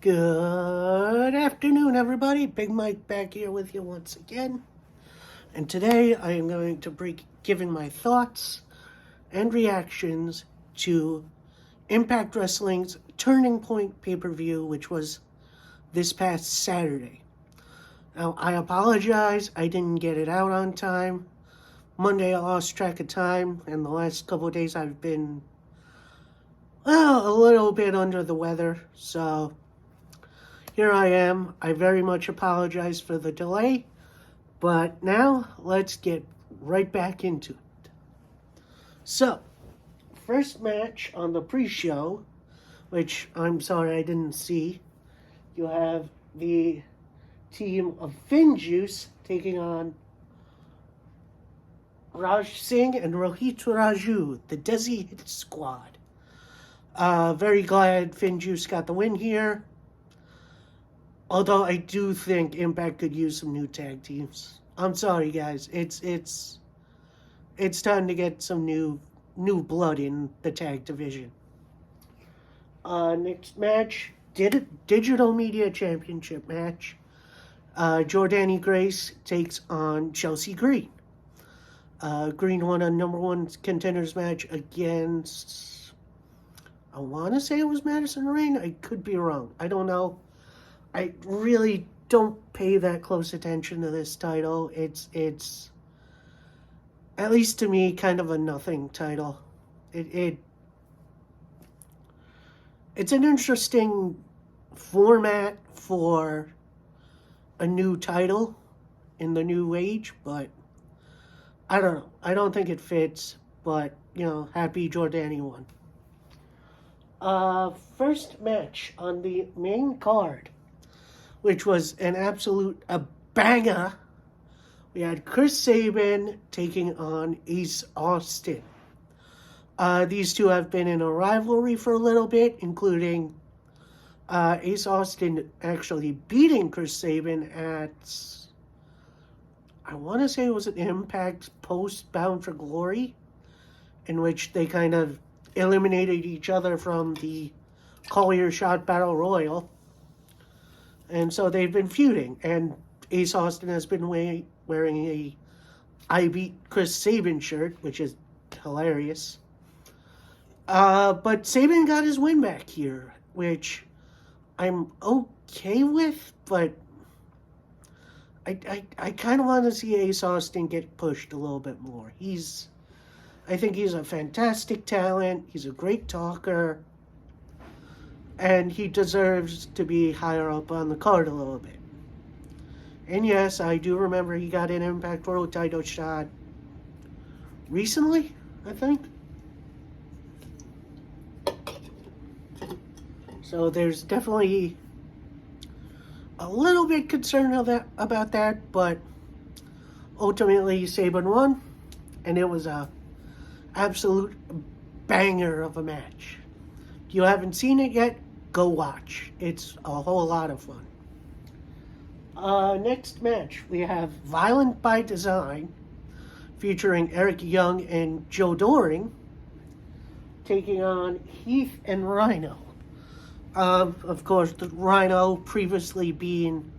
Good afternoon, everybody. Big Mike back here with you once again. And today I am going to be giving my thoughts and reactions to Impact Wrestling's Turning Point pay-per-view, which was this past Saturday. Now, I apologize, I didn't get it out on time. Monday I lost track of time, and the last couple of days I've been, a little bit under the weather, so here I am. I very much apologize for the delay, but now let's get right back into it. So, first match on the pre-show, which I'm sorry I didn't see, you have the team of FinJuice taking on Raj Singh and Rohit Raju, the Desi Hit Squad. Very glad FinJuice got the win here. Although I do think Impact could use some new tag teams. I'm sorry, guys. It's time to get some new blood in the tag division. Next match, Digital Media Championship match. Jordynne Grace takes on Chelsea Green. Green won a number one contenders match against, I want to say it was Madison Rayne. I could be wrong. I don't know. I really don't pay that close attention to this title. It's at least to me kind of a nothing title. It's an interesting format for a new title in the new age, but I don't know. I don't think it fits, but happy Jordynne won. First match on the main card, which was an absolute banger. We had Chris Sabin taking on Ace Austin. These two have been in a rivalry for a little bit, including Ace Austin actually beating Chris Sabin at, I want to say it was an Impact post Bound for Glory, in which they kind of eliminated each other from the Call Your Shot Battle Royal. And so they've been feuding, and Ace Austin has been wearing a I Beat Chris Sabin shirt, which is hilarious. But Sabin got his win back here, which I'm okay with, but I kind of want to see Ace Austin get pushed a little bit more. I think he's a fantastic talent. He's a great talker. And he deserves to be higher up on the card a little bit. And yes, I do remember he got an Impact World title shot recently, I think. So there's definitely a little bit concerned about that, but ultimately Sabin won, and it was a absolute banger of a match. If you haven't seen it yet, go watch. It's a whole lot of fun. Next match, we have Violent by Design, featuring Eric Young and Joe Doring, taking on Heath and Rhino. Of course, the Rhino previously being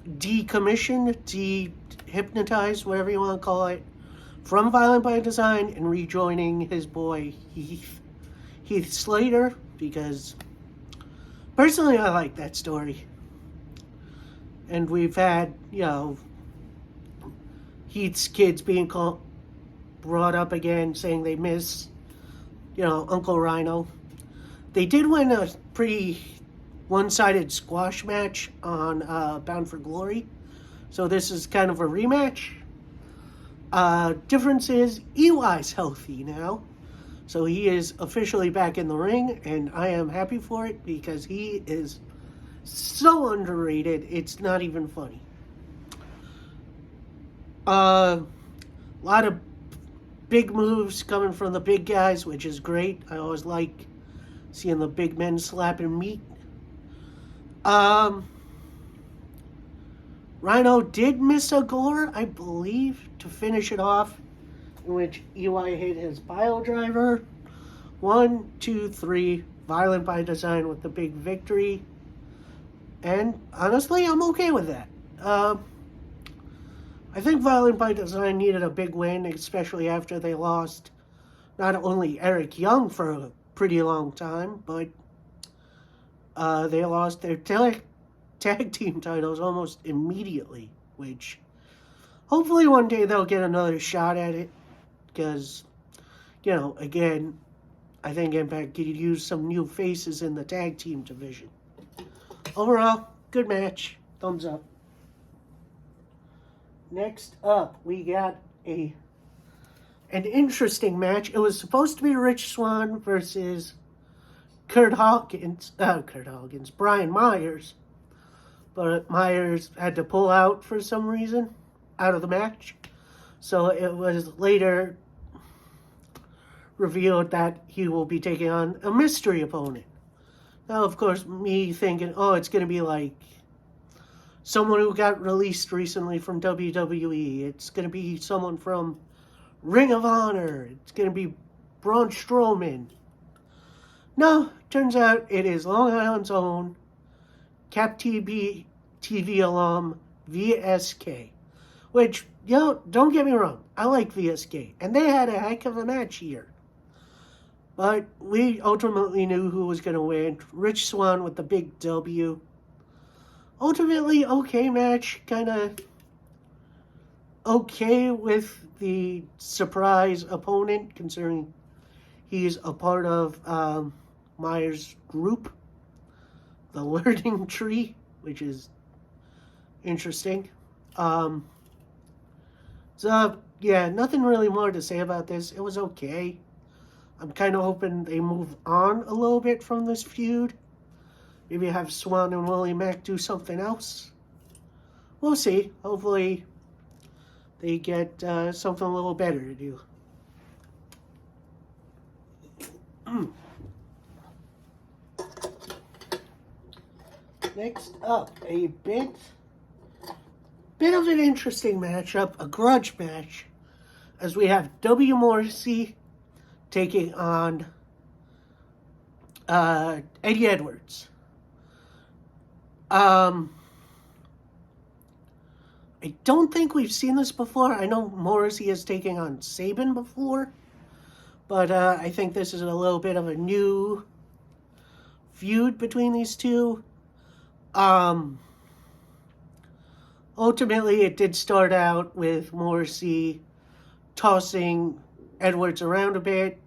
decommissioned, dehypnotized, whatever you want to call it, from Violent by Design and rejoining his boy Heath Slater, because personally I like that story. And we've had, Heath's kids being brought up again, saying they miss, Uncle Rhino. They did win a pretty one-sided squash match on Bound for Glory, so this is kind of a rematch. Difference is EY's healthy now, so he is officially back in the ring, and I am happy for it because he is so underrated, it's not even funny. A lot of big moves coming from the big guys, which is great. I always like seeing the big men slapping meat. Rhino did miss a gore, I believe, to finish it off, in which EY hit his pile driver. 1, 2, 3, Violent by Design with the big victory. And honestly, I'm okay with that. I think Violent by Design needed a big win, especially after they lost not only Eric Young for a pretty long time, but they lost their tag team titles almost immediately, which hopefully one day they'll get another shot at it, because, again, I think Impact could use some new faces in the tag team division. Overall, good match. Thumbs up. Next up, we got an interesting match. It was supposed to be Rich Swann versus Brian Myers. But Myers had to pull out for some reason out of the match. So it was later revealed that he will be taking on a mystery opponent. Now, of course, me thinking, it's going to be like someone who got released recently from WWE. It's going to be someone from Ring of Honor. It's going to be Braun Strowman. No, turns out it is Long Island's own Cap TV alum VSK. Which, don't get me wrong, I like VSK. And they had a heck of a match here. But we ultimately knew who was going to win. Rich Swann with the big W. Ultimately, okay match. Kind of okay with the surprise opponent, considering he's a part of Myers' group, the Learning Tree, which is interesting. So, yeah, nothing really more to say about this. It was okay. I'm kind of hoping they move on a little bit from this feud. Maybe have Swann and Willie Mack do something else. We'll see. Hopefully they get something a little better to do. Next up, a bit of an interesting matchup, a grudge match, as we have W. Morrissey taking on Eddie Edwards. I don't think we've seen this before. I know Morrissey is taking on Sabin before, but I think this is a little bit of a new feud between these two. Ultimately, it did start out with Morrissey tossing Edwards around a bit.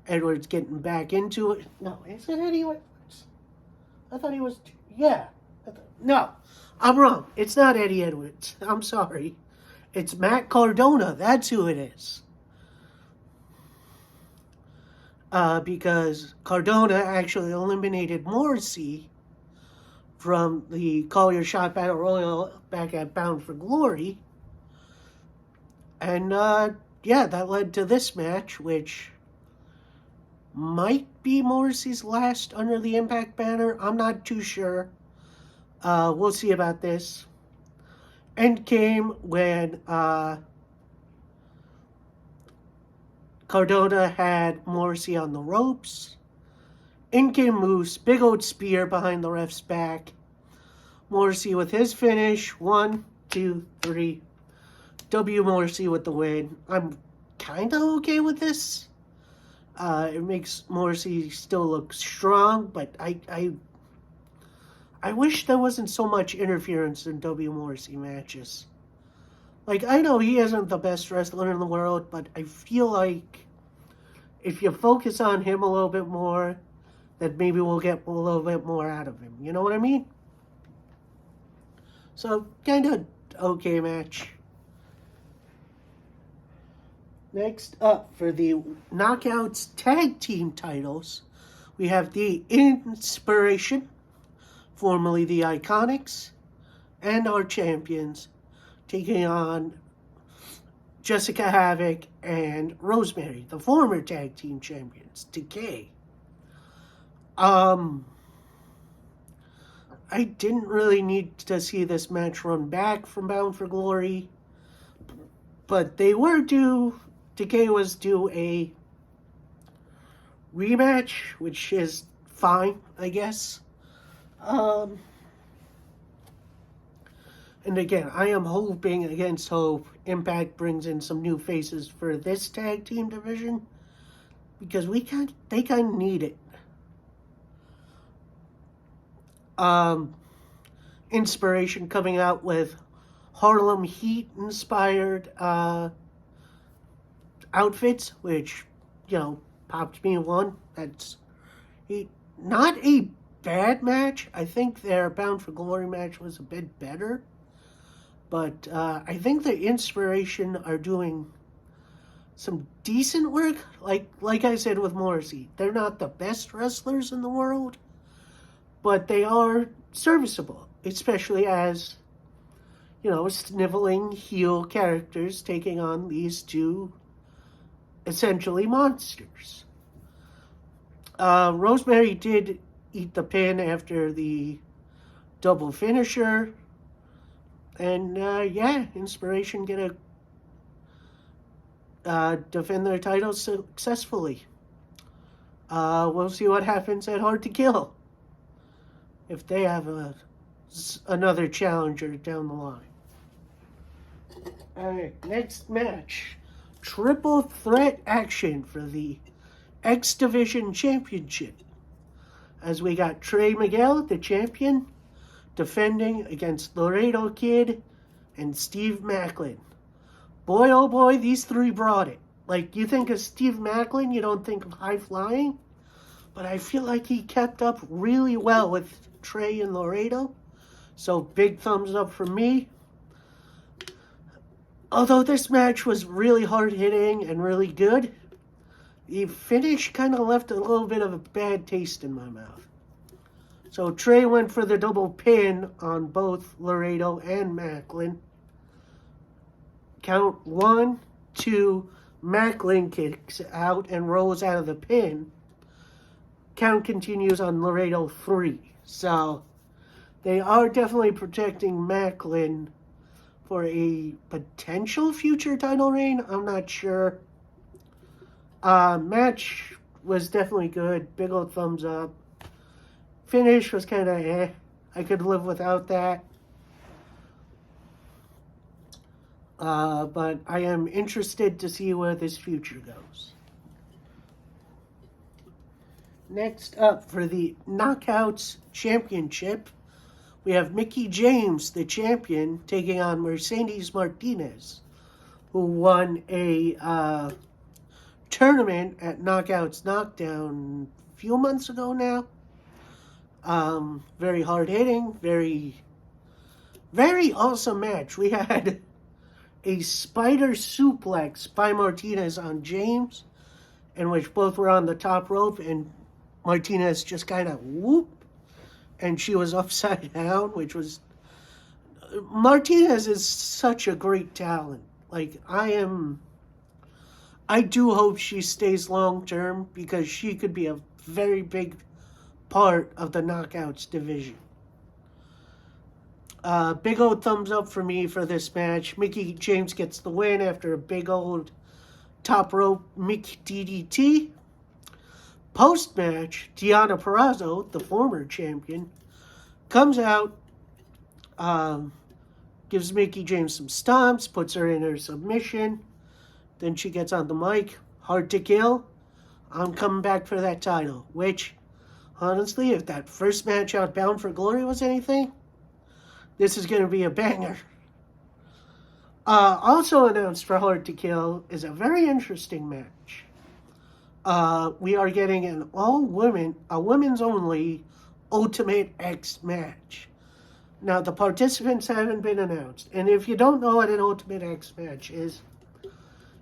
Edwards getting back into it. No, is it Eddie Edwards? I thought he was... Yeah. No, I'm wrong. It's not Eddie Edwards. I'm sorry. It's Matt Cardona. That's who it is. Because Cardona actually eliminated Morrissey from the Call Your Shot Battle Royal back at Bound for Glory. And, yeah, that led to this match, which might be Morrissey's last under the Impact banner. I'm not too sure. We'll see about this. End came when Cardona had Morrissey on the ropes. In came Moose, big old spear behind the ref's back. Morrissey with his finish. 1, 2, 3. W. Morrissey with the win. I'm kind of okay with this. It makes Morrissey still look strong, but I wish there wasn't so much interference in W. Morrissey matches. Like, I know he isn't the best wrestler in the world, but I feel like if you focus on him a little bit more, that maybe we'll get a little bit more out of him. You know what I mean? So, kind of okay match. Next up, for the Knockouts Tag Team titles, we have the Inspiration, formerly the Iconics, and our champions, taking on Jessica Havoc and Rosemary, the former tag team champions, Decay. I didn't really need to see this match run back from Bound for Glory, but they were due. Decay was due a rematch, which is fine, I guess. And again, I am hoping against hope Impact brings in some new faces for this tag team division, because they kind of need it. Inspiration coming out with Harlem Heat inspired outfits, which, popped me one. That's not a bad match. I think their Bound for Glory match was a bit better. But I think the Inspiration are doing some decent work. Like I said with Morrissey, they're not the best wrestlers in the world, but they are serviceable, especially as, sniveling heel characters taking on these two essentially monsters. Rosemary did eat the pin after the double finisher. And, Inspiration get to defend their titles successfully. We'll see what happens at Hard to Kill, if they have another challenger down the line. Alright, next match. Triple threat action for the X Division Championship, as we got Trey Miguel, the champion, defending against Laredo Kid and Steve Maclin. Boy, oh boy, these three brought it. Like, you think of Steve Maclin, you don't think of high flying, but I feel like he kept up really well with Trey and Laredo. So big thumbs up for me. Although this match was really hard-hitting and really good, the finish kind of left a little bit of a bad taste in my mouth. So Trey went for the double pin on both Laredo and Maclin. Count 1, 2, Maclin kicks out and rolls out of the pin. Count continues on Laredo 3. So they are definitely protecting Maclin for a potential future title reign. I'm not sure. Match was definitely good. Big old thumbs up. Finish was kind of I could live without that. But I am interested to see where this future goes. Next up, for the Knockouts Championship, we have Mickie James, the champion, taking on Mercedes Martinez, who won a tournament at Knockouts Knockdown a few months ago now. Very hard-hitting, very, very awesome match. We had a spider suplex by Martinez on James, in which both were on the top rope, and Martinez just kind of whoop, and she was upside down, which was... Martinez is such a great talent. Like, I do hope she stays long-term, because she could be a very big part of the Knockouts division. Big old thumbs up for me for this match. Mickie James gets the win after a big old top rope Mick DDT. Post-match, Deonna Purrazzo, the former champion, comes out, gives Mickie James some stomps, puts her in her submission. Then she gets on the mic. Hard to Kill. I'm coming back for that title. Which, honestly, if that first match out Bound for Glory was anything, this is going to be a banger. Also announced for Hard to Kill is a very interesting match. We are getting an women's only Ultimate X match. Now, the participants haven't been announced. And if you don't know what an Ultimate X match is,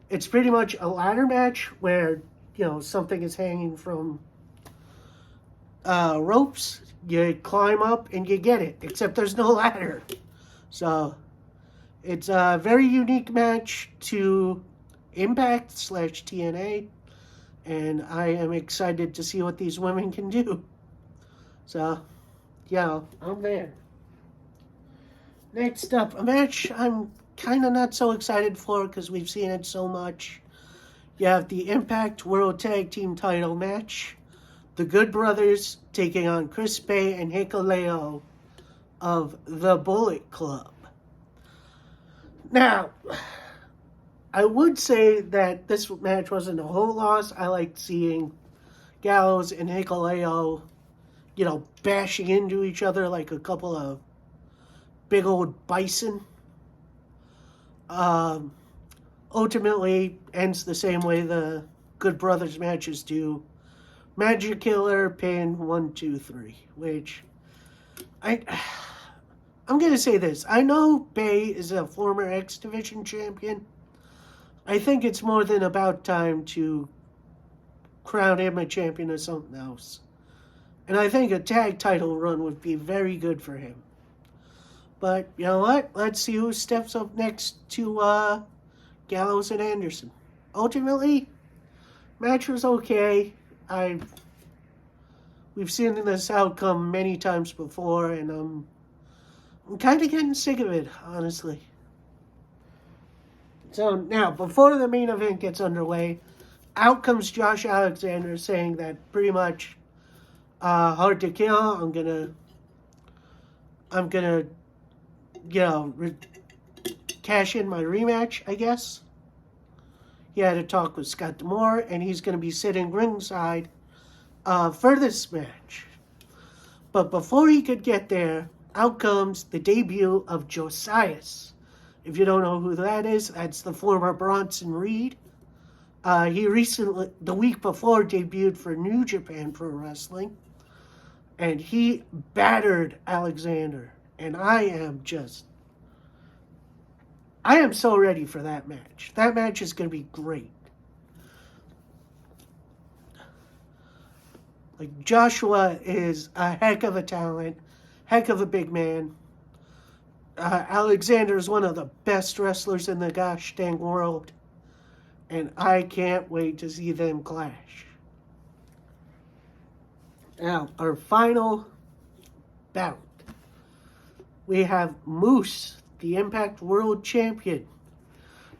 it's pretty much a ladder match where, something is hanging from ropes. You climb up and you get it, except there's no ladder. So, it's a very unique match to Impact / TNA. And I am excited to see what these women can do. So, I'm there. Next up, a match I'm kind of not so excited for because we've seen it so much. You have the Impact World Tag Team title match. The Good Brothers taking on Chris Bay and Hikuleo of the Bullet Club. Now, I would say that this match wasn't a whole loss. I liked seeing Gallows and Hikuleo, bashing into each other like a couple of big old bison. Um, Ultimately, ends the same way the Good Brothers matches do. Magic Killer pin 1, 2, 3, which I'm gonna say this. I know Bay is a former X Division champion. I think it's more than about time to crown him a champion of something else. And I think a tag title run would be very good for him. But you know what? Let's see who steps up next to Gallows and Anderson. Ultimately, match was okay. We've seen this outcome many times before, and I'm kind of getting sick of it, honestly. So now, before the main event gets underway, out comes Josh Alexander saying that pretty much hard to kill. I'm gonna cash in my rematch, I guess. He had a talk with Scott D'Amore, and he's gonna be sitting ringside for this match. But before he could get there, out comes the debut of Josias. If you don't know who that is, that's the former Bronson Reed. He recently, the week before, debuted for New Japan Pro Wrestling. And he battered Alexander. And I am so ready for that match. That match is going to be great. Like, Joshua is a heck of a talent, heck of a big man. Alexander is one of the best wrestlers in the gosh dang world. And I can't wait to see them clash. Now, our final bout. We have Moose, the Impact World Champion,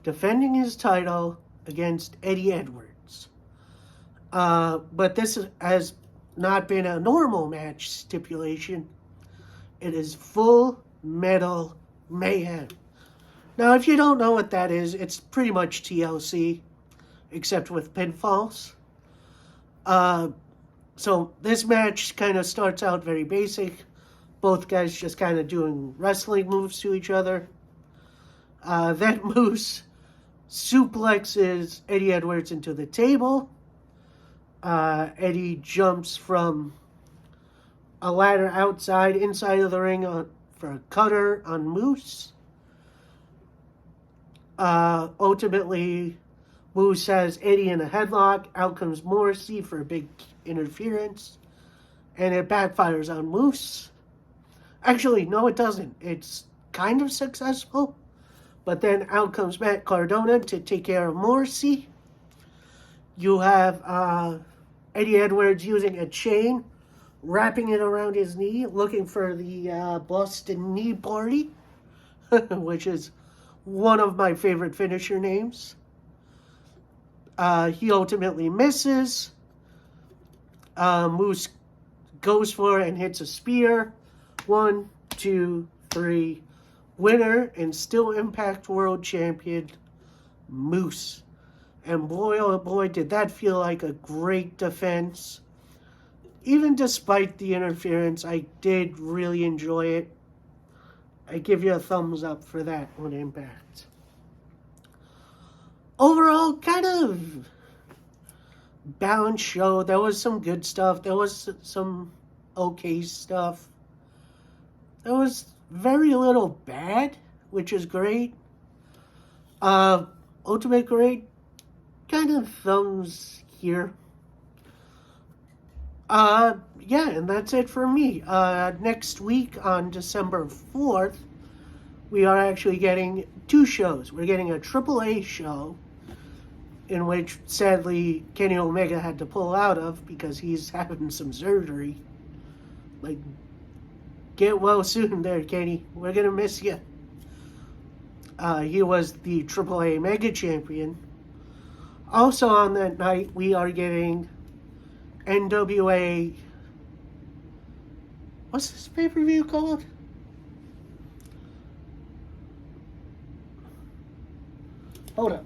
defending his title against Eddie Edwards. But this has not been a normal match stipulation. It is Full Metal Mayhem. Now, if you don't know what that is, it's pretty much TLC, except with pinfalls. So this match kind of starts out very basic. Both guys just kind of doing wrestling moves to each other. Then Moose suplexes Eddie Edwards into the table. Eddie jumps from a ladder outside, inside of the ring for a cutter on Moose. Ultimately, Moose has Eddie in a headlock. Out comes Morrissey for a big interference. And it backfires on Moose. Actually, no, it doesn't. It's kind of successful. But then out comes Matt Cardona to take care of Morrissey. You have Eddie Edwards using a chain, wrapping it around his knee, looking for the Boston Knee Party, which is one of my favorite finisher names. He ultimately misses. Moose goes for it and hits a spear. 1, 2, 3. Winner and still Impact World Champion, Moose. And boy, oh boy, did that feel like a great defense. Even despite the interference, I did really enjoy it. I give you a thumbs up for that on Impact. Overall, kind of balanced show. There was some good stuff. There was some okay stuff. There was very little bad, which is great. Ultimate great. Kind of thumbs here. Yeah, and that's it for me. Next week on December 4th, we are actually getting 2 shows. We're getting a AAA show, in which, sadly, Kenny Omega had to pull out of because he's having some surgery. Like, get well soon there, Kenny. We're going to miss you. He was the AAA Mega Champion. Also on that night, we are getting NWA... What's this pay-per-view called? Hold up.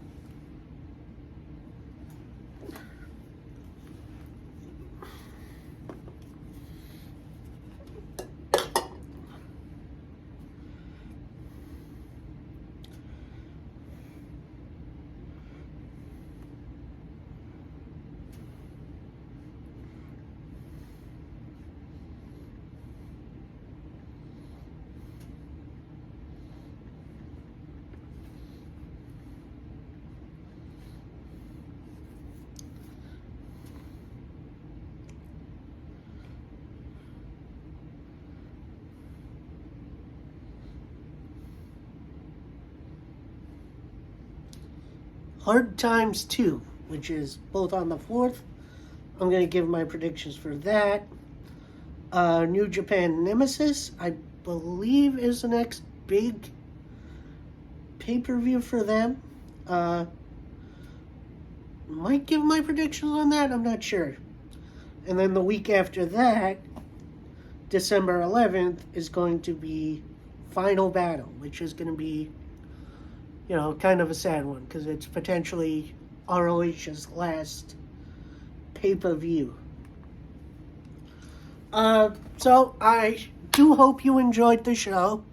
Hard Times 2, which is both on the 4th. I'm going to give my predictions for that. New Japan Nemesis, I believe, is the next big pay-per-view for them. Might give my predictions on that, I'm not sure. And then the week after that, December 11th, is going to be Final Battle, which is going to be, kind of a sad one, because it's potentially ROH's last pay-per-view. So I do hope you enjoyed the show.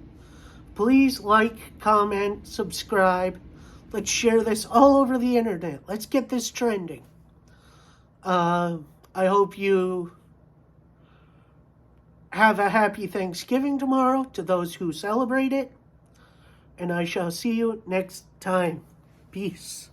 Please like, comment, subscribe. Let's share this all over the internet. Let's get this trending. I hope you have a happy Thanksgiving tomorrow to those who celebrate it. And I shall see you next time. Peace.